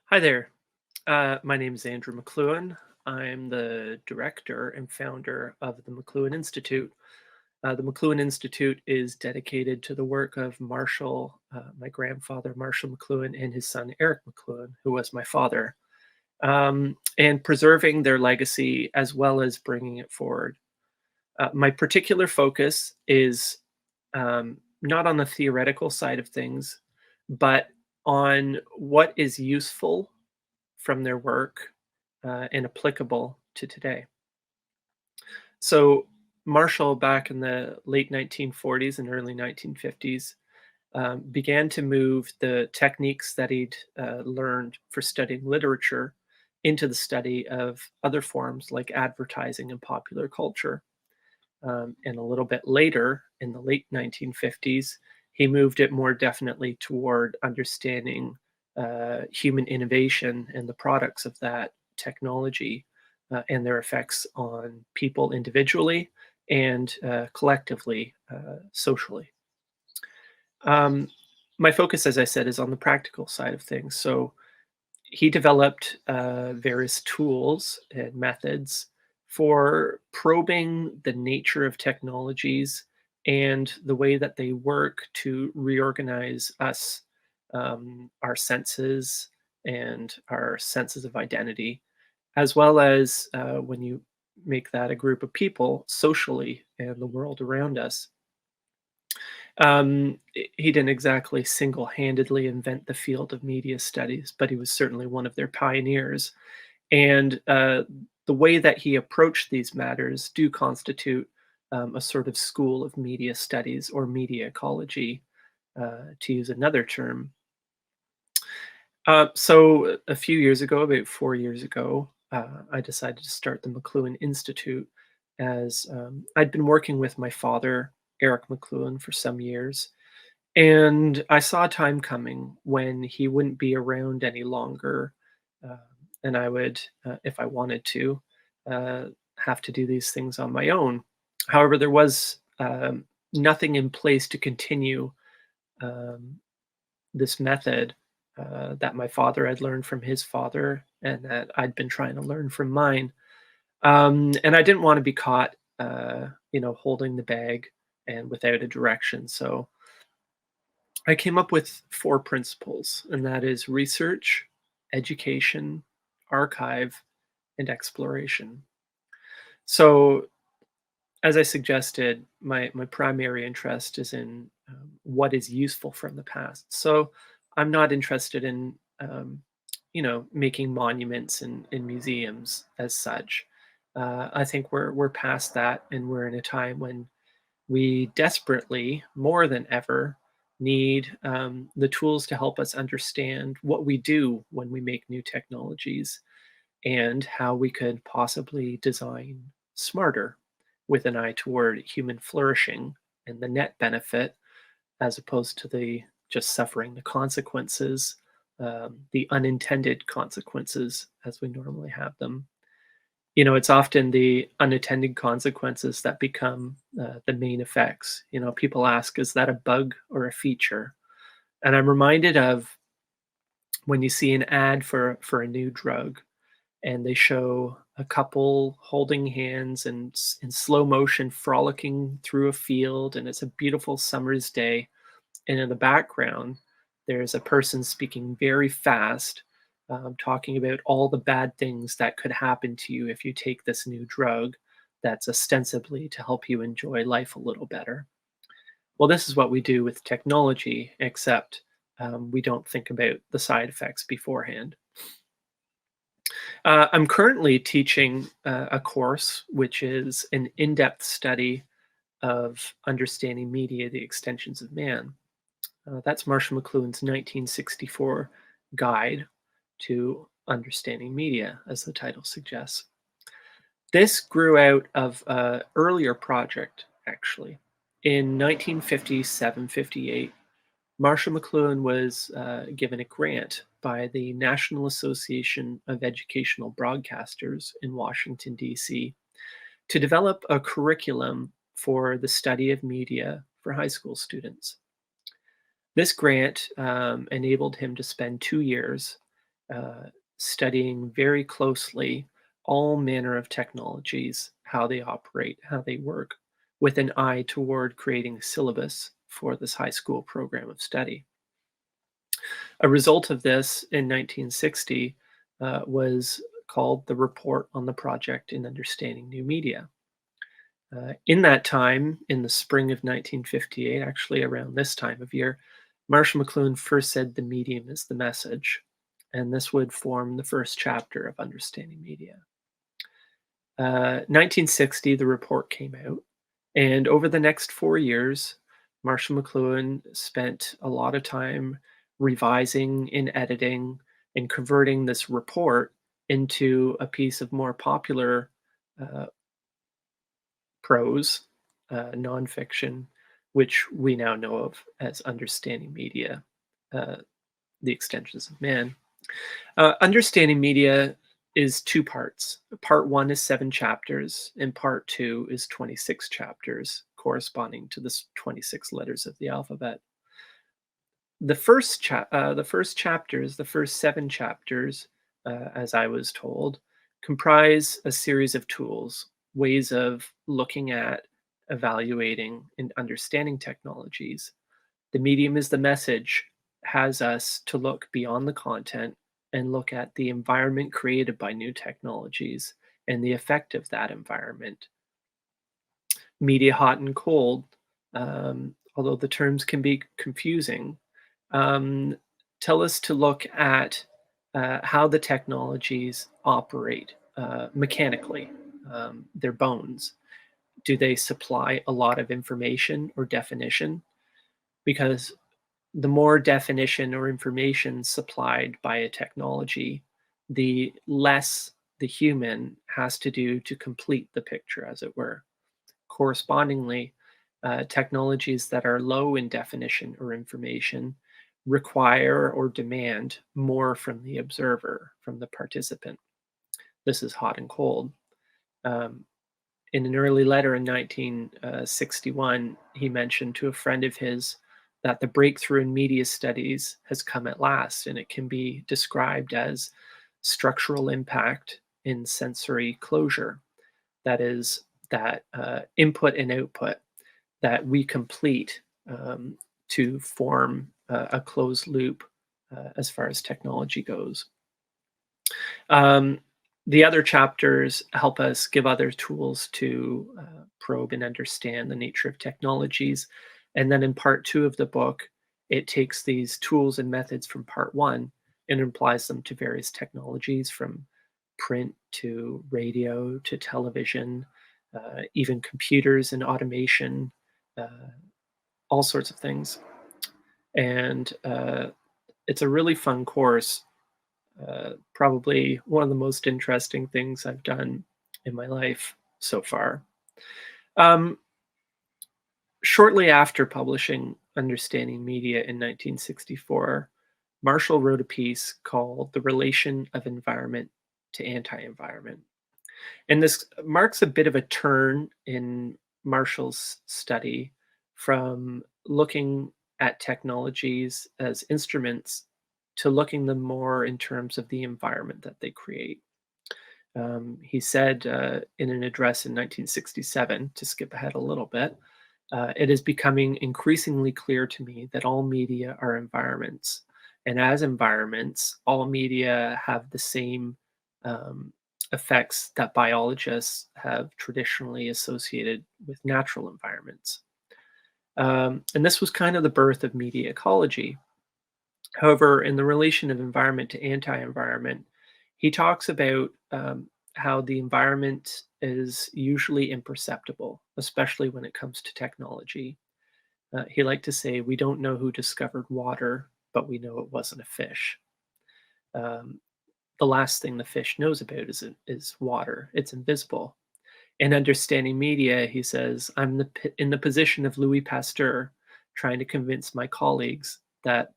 Hi there. My name is Andrew Mcluhan. I'm the director and founder of the Mcluhan Institute. The Mcluhan Institute is dedicated to the work of my grandfather, Marshall McLuhan, and his son, Eric McLuhan, who was my father, and preserving their legacy as well as bringing it forward. My particular focus is not on the theoretical side of things, but on what is useful from their work and applicable to today. So, Marshall, back in the late 1940s and early 1950s, began to move the techniques that he'd learned for studying literature into the study of other forms like advertising and popular culture. And a little bit later, in the late 1950s, he moved it more definitely toward understanding human innovation and the products of that technology and their effects on people individually and collectively, socially. Um, my focus, as I said, is on the practical side of things. So he developed various tools and methods for probing the nature of technologies and the way that they work to reorganize us, our senses, and our senses of identity, as well as when you make that a group of people socially and the world around us. He didn't exactly single-handedly invent the field of media studies, but he was certainly one of their pioneers. And the way that he approached these matters do constitute a sort of school of media studies or media ecology, to use another term. So a few years ago, about 4 years ago, I decided to start the McLuhan Institute as I'd been working with my father, Eric McLuhan, for some years. And I saw a time coming when he wouldn't be around any longer, uh, and I would, if I wanted to, uh, have to do these things on my own. However, there was nothing in place to continue um, this method that my father had learned from his father and that I'd been trying to learn from mine. And I didn't want to be caught, holding the bag and without a direction. So I came up with four principles, and that is research, education, archive, and exploration. So, as I suggested, my primary interest is in what is useful from the past. So, I'm not interested in making monuments in museums as such. I think we're past that, and we're in a time when we desperately, more than ever, need the tools to help us understand what we do when we make new technologies and how we could possibly design smarter with an eye toward human flourishing and the net benefit as opposed to the just suffering the consequences, the unintended consequences as we normally have them. It's often the unintended consequences that become the main effects. People ask, is that a bug or a feature? And I'm reminded of when you see an ad for a new drug and they show a couple holding hands and in slow motion frolicking through a field, and it's a beautiful summer's day. And in the background, there's a person speaking very fast, talking about all the bad things that could happen to you if you take this new drug that's ostensibly to help you enjoy life a little better. Well, this is what we do with technology, except we don't think about the side effects beforehand. I'm currently teaching a course which is an in depth study of understanding media, the extensions of man. That's Marshall McLuhan's 1964 guide to understanding media, as the title suggests. This grew out of an earlier project, actually. In 1957-58, Marshall McLuhan was given a grant by the National Association of Educational Broadcasters in Washington, D.C., to develop a curriculum for the study of media for high school students. This grant enabled him to spend 2 years uh, studying very closely all manner of technologies, how they operate, how they work, with an eye toward creating a syllabus for this high school program of study. A result of this in 1960 was called the Report on the Project in Understanding New Media. In that time, in the spring of 1958, actually around this time of year, Marshall McLuhan first said the medium is the message, and this would form the first chapter of Understanding Media. 1960, the report came out, and over the next 4 years, Marshall McLuhan spent a lot of time revising and editing and converting this report into a piece of more popular uh, prose, nonfiction, which we now know of as Understanding Media, uh, the Extensions of Man. Understanding Media is two parts. Part one is 7 chapters, and part two is 26 chapters, corresponding to the 26 letters of the alphabet. The first chapters, the first 7 chapters, as I was told, comprise a series of tools, ways of looking at, evaluating, and understanding technologies. The medium is the message has us to look beyond the content and look at the environment created by new technologies and the effect of that environment. Media hot and cold, although the terms can be confusing, um, tell us to look at how the technologies operate mechanically, their bones. Do they supply a lot of information or definition? Because the more definition or information supplied by a technology, the less the human has to do to complete the picture, as it were. Correspondingly, technologies that are low in definition or information require or demand more from the observer, from the participant. This is hot and cold. Um, in an early letter in 1961, he mentioned to a friend of his that the breakthrough in media studies has come at last, and it can be described as structural impact in sensory closure. That is, that input and output that we complete to form a closed loop as far as technology goes. Um, the other chapters help us give other tools to probe and understand the nature of technologies. And then in part two of the book, it takes these tools and methods from part one and applies them to various technologies from print to radio to television, even computers and automation, uh, all sorts of things. And it's a really fun course, probably one of the most interesting things I've done in my life so far. Um, Shortly after publishing Understanding Media in 1964, Marshall wrote a piece called The Relation of Environment to Anti-Environment. And this marks a bit of a turn in Marshall's study from looking at technologies as instruments to looking them more in terms of the environment that they create. He said in an address in 1967, to skip ahead a little bit, it is becoming increasingly clear to me that all media are environments. And as environments, all media have the same um, effects that biologists have traditionally associated with natural environments. And this was kind of the birth of media ecology. However, in the relation of environment to anti-environment, he talks about how the environment is usually imperceptible, especially when it comes to technology. He liked to say, "We don't know who discovered water, but we know it wasn't a fish." Um, the last thing the fish knows about is water. It's invisible. In understanding media, he says, in the position of Louis Pasteur, trying to convince my colleagues that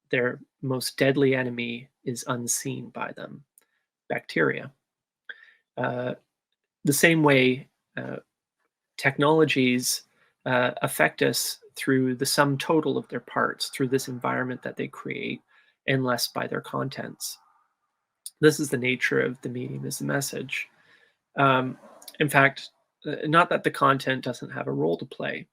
their most deadly enemy is unseen by them, bacteria. Uh, the same way uh, technologies affect us through the sum total of their parts, through this environment that they create, and less by their contents. This is the nature of the medium as a message. Um, in fact, not that the content doesn't have a role to play.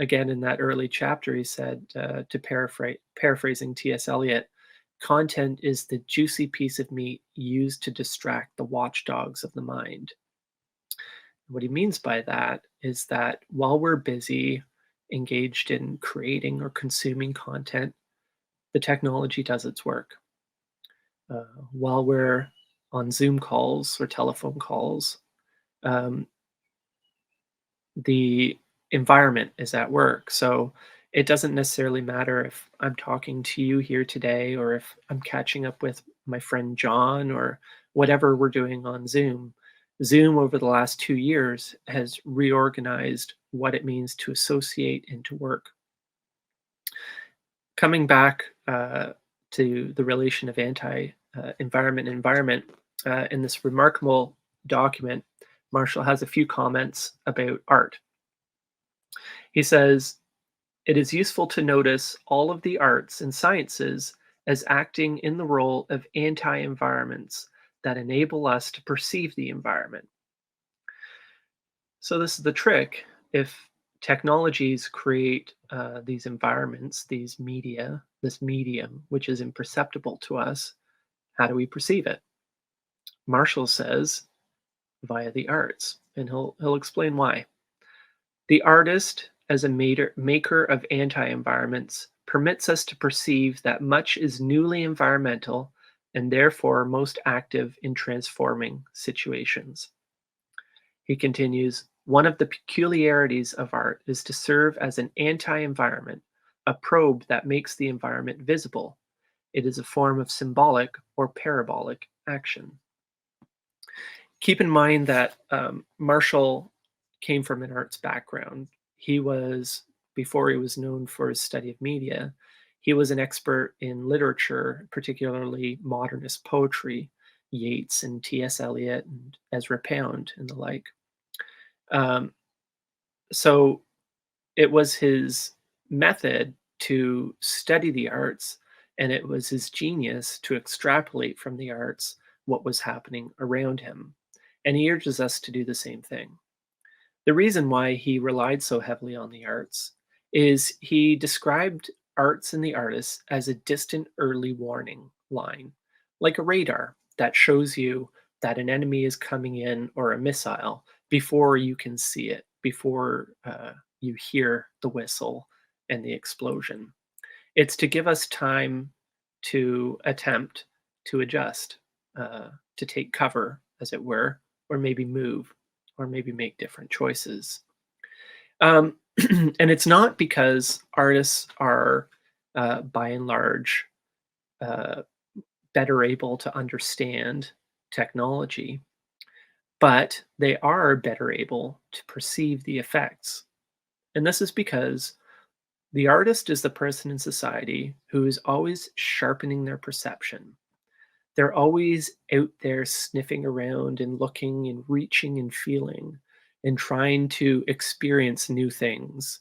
Again, in that early chapter, he said, to paraphrasing T.S. Eliot, content is the juicy piece of meat used to distract the watchdogs of the mind. What he means by that is that while we're busy engaged in creating or consuming content, the technology does its work. While we're on Zoom calls or telephone calls, um, the environment is at work. So it doesn't necessarily matter if I'm talking to you here today or if I'm catching up with my friend John or whatever we're doing on Zoom. Zoom over the last 2 years has reorganized what it means to associate and to work. Coming back to the relation of anti-environment and environment, in this remarkable document, Marshall has a few comments about art. He says, it is useful to notice all of the arts and sciences as acting in the role of anti-environments that enable us to perceive the environment. So this is the trick. If technologies create these environments, these media, this medium, which is imperceptible to us, how do we perceive it? Marshall says, via the arts, and he'll explain why. The artist, as a maker of anti-environments, permits us to perceive that much is newly environmental and therefore most active in transforming situations. He continues, one of the peculiarities of art is to serve as an anti-environment, a probe that makes the environment visible. It is a form of symbolic or parabolic action. Keep in mind that Marshall came from an arts background. He was, before he was known for his study of media, he was an expert in literature, particularly modernist poetry, Yeats and T.S. Eliot and Ezra Pound and the like. So it was his method to study the arts, and it was his genius to extrapolate from the arts what was happening around him. And he urges us to do the same thing. The reason why he relied so heavily on the arts is he described arts and the artists as a distant early warning line, like a radar that shows you that an enemy is coming in or a missile before you can see it, before you hear the whistle and the explosion. It's to give us time to attempt to adjust, to take cover, as it were, or maybe move, or maybe make different choices. And it's not because artists are, by and large, uh, better able to understand technology, but they are better able to perceive the effects. And this is because the artist is the person in society who is always sharpening their perception. They're always out there sniffing around and looking and reaching and feeling and trying to experience new things.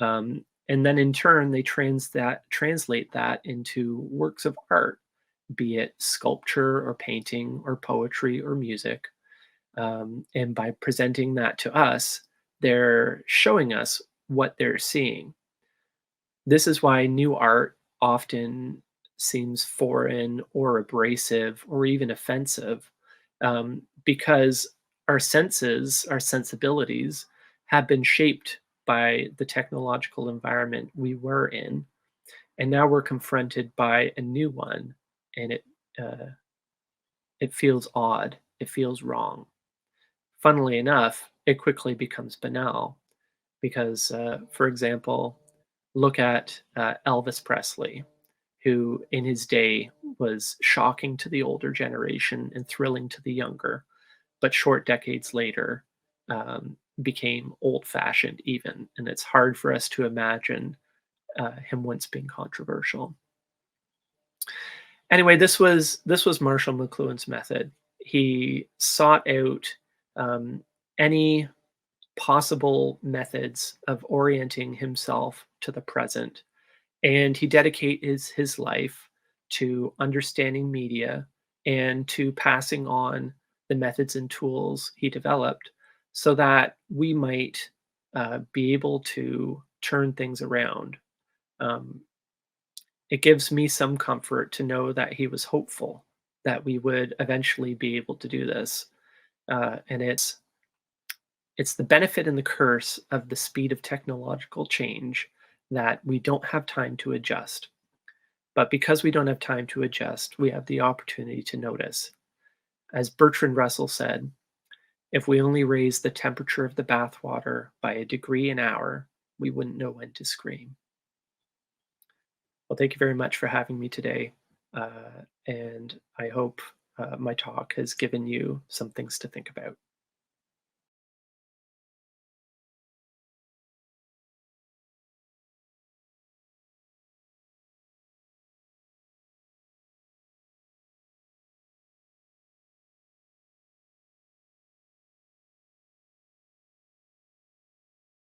And then in turn, they translate that into works of art, be it sculpture or painting or poetry or music. And by presenting that to us, they're showing us what they're seeing. This is why new art often seems foreign or abrasive or even offensive, because our senses, our sensibilities, have been shaped by the technological environment we were in, and now we're confronted by a new one, and uh, it feels odd. It feels wrong. Funnily enough, it quickly becomes banal because, for example, look at Elvis Presley, who in his day was shocking to the older generation and thrilling to the younger, but short decades later became old fashioned, even. And it's hard for us to imagine him once being controversial. Anyway, this was Marshall McLuhan's method. He sought out any possible methods of orienting himself to the present And he dedicates his life to understanding media and to passing on the methods and tools he developed so that we might be able to turn things around. Um, it gives me some comfort to know that he was hopeful that we would eventually be able to do this. And it's the benefit and the curse of the speed of technological change that we don't have time to adjust. But because we don't have time to adjust, we have the opportunity to notice. As Bertrand Russell said, if we only raise the temperature of the bathwater by a degree an hour, we wouldn't know when to scream. Well, thank you very much for having me today. And I hope my talk has given you some things to think about.